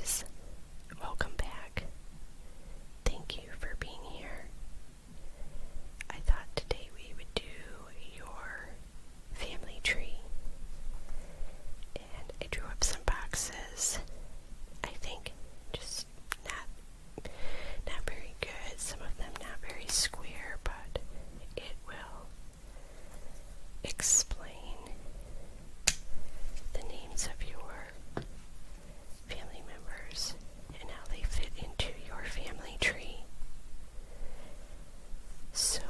guys, welcome back. Thank you for being here. I thought today we would do your family tree, and I drew up some boxes. I think just not very good, some of them not very square, but it will explain the names of your family members and how they fit into your family tree. So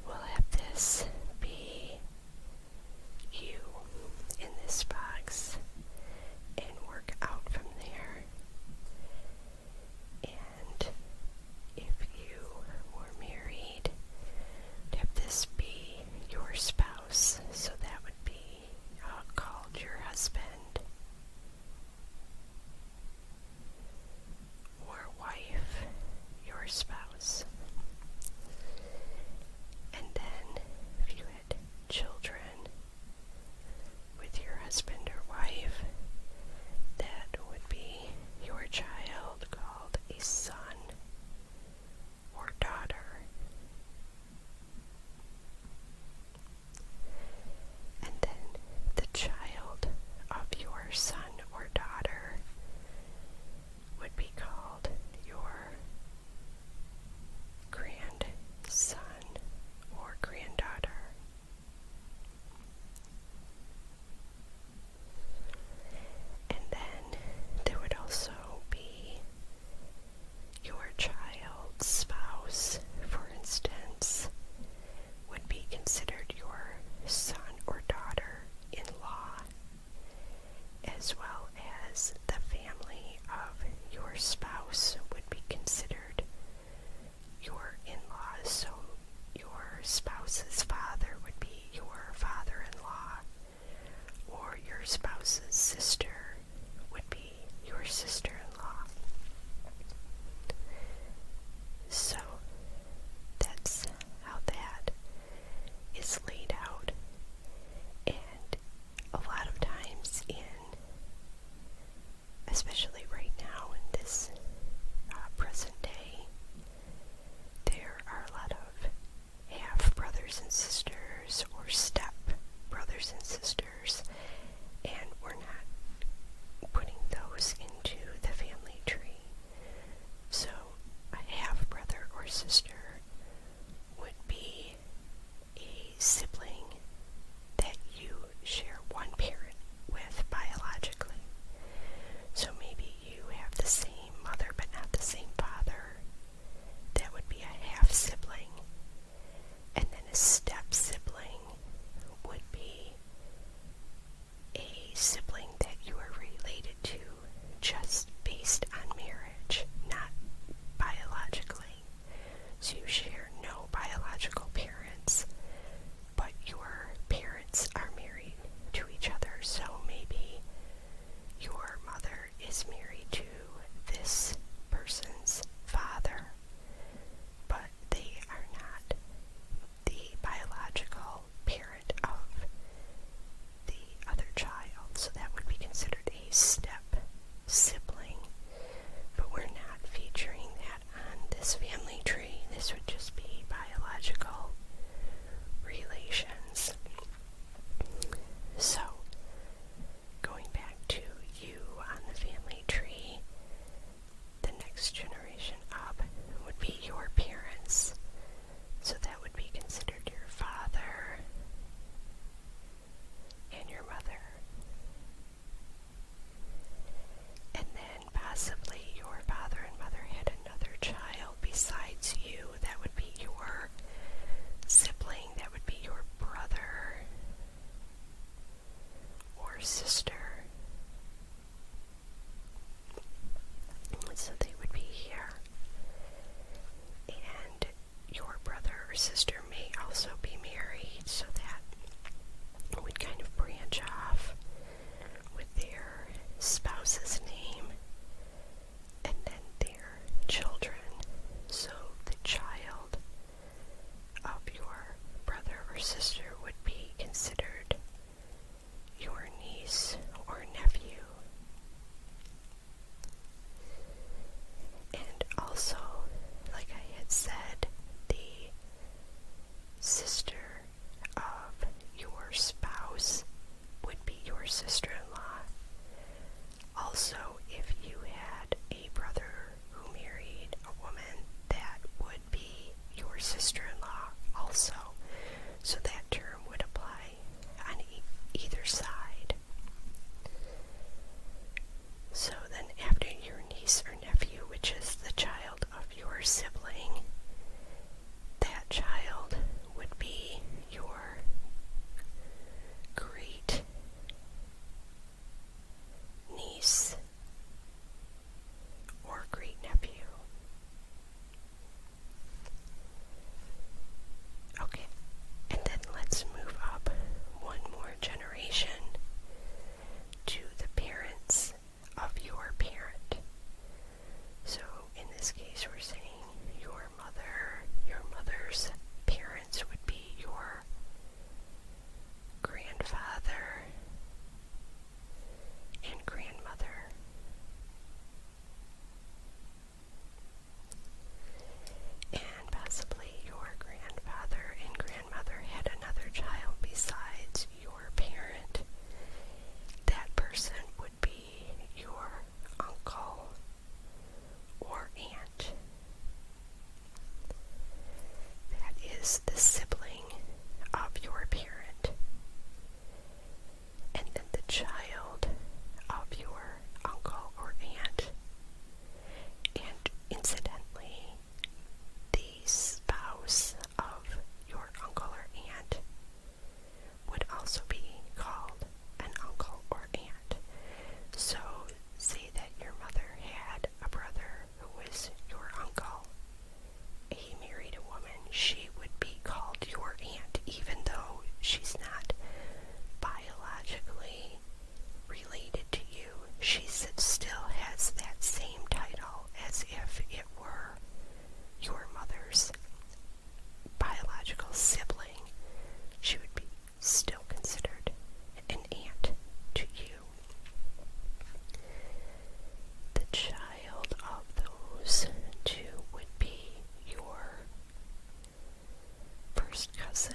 we'll have this be you in this box and work out from there. And if you were married, have this be your spouse. So cousin.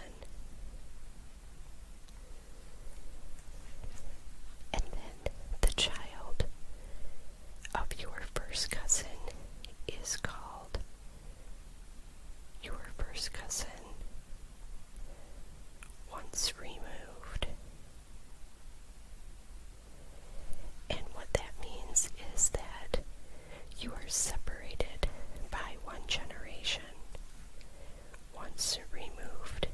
And then the child of your first cousin is called your first cousin once removed. And what that means is that you are separated by one generation once removed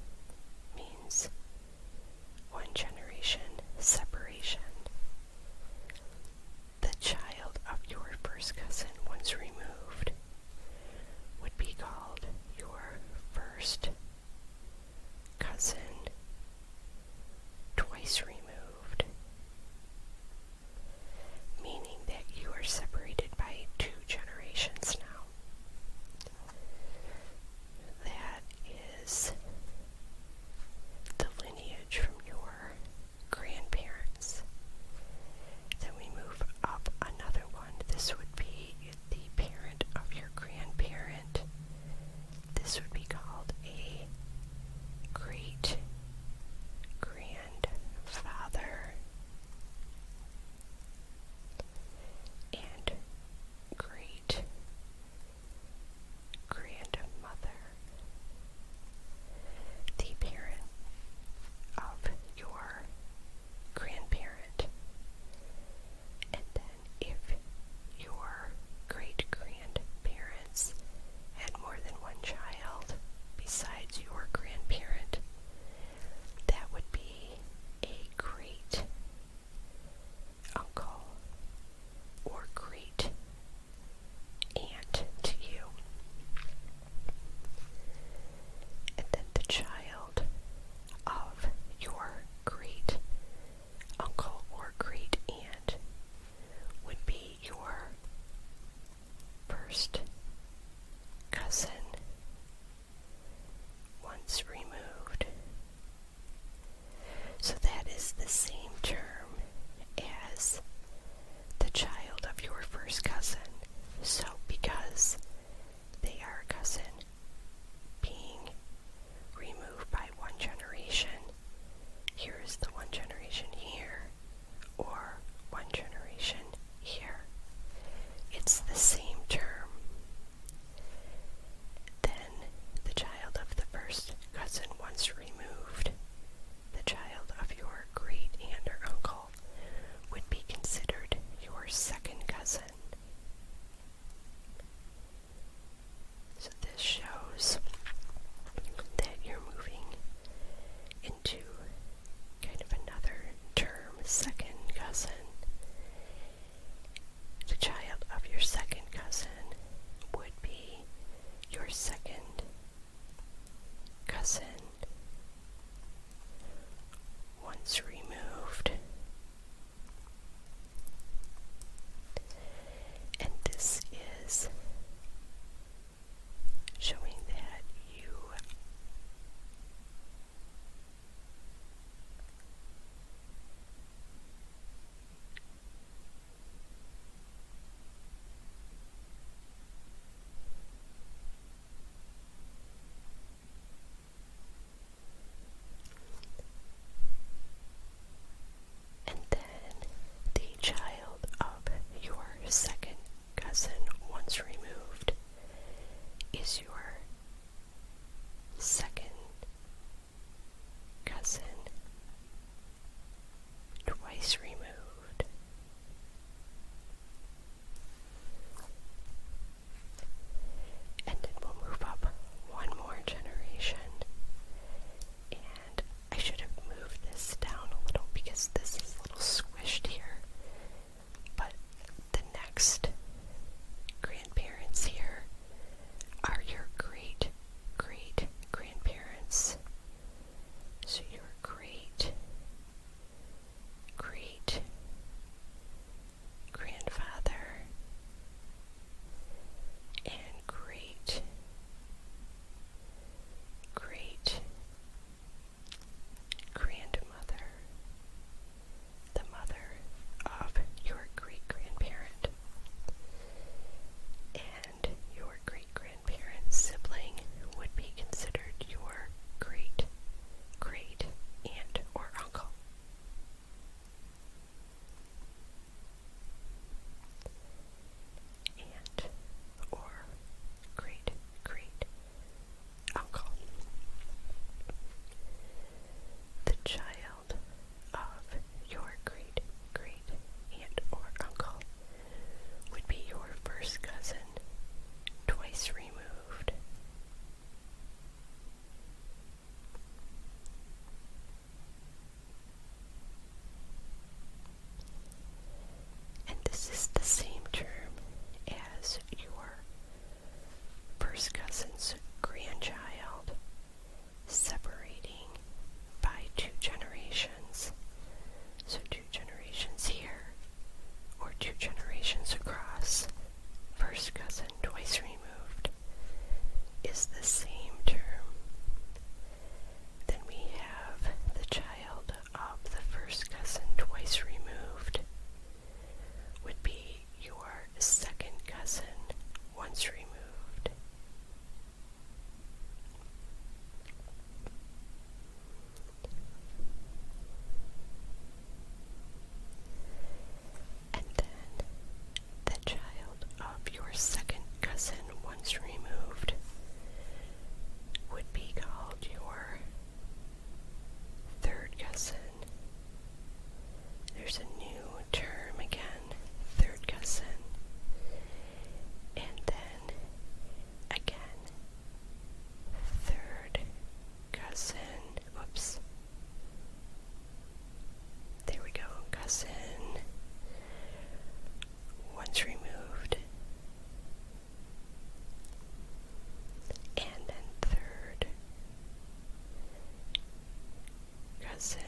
cousin,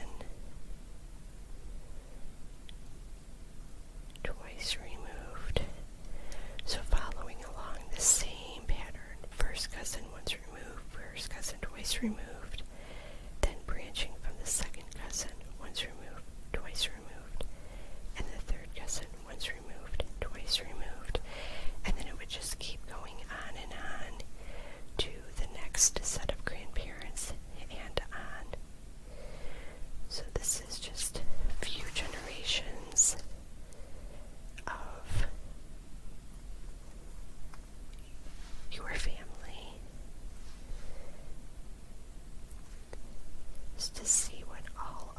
twice removed. So following along the same pattern, first cousin once removed, first cousin twice removed, then branching from the second cousin once removed, twice removed, and the third cousin once removed, twice removed, and then it would just keep going on to the next set of grandparents and on. So this is just a few generations of your family, just to see what all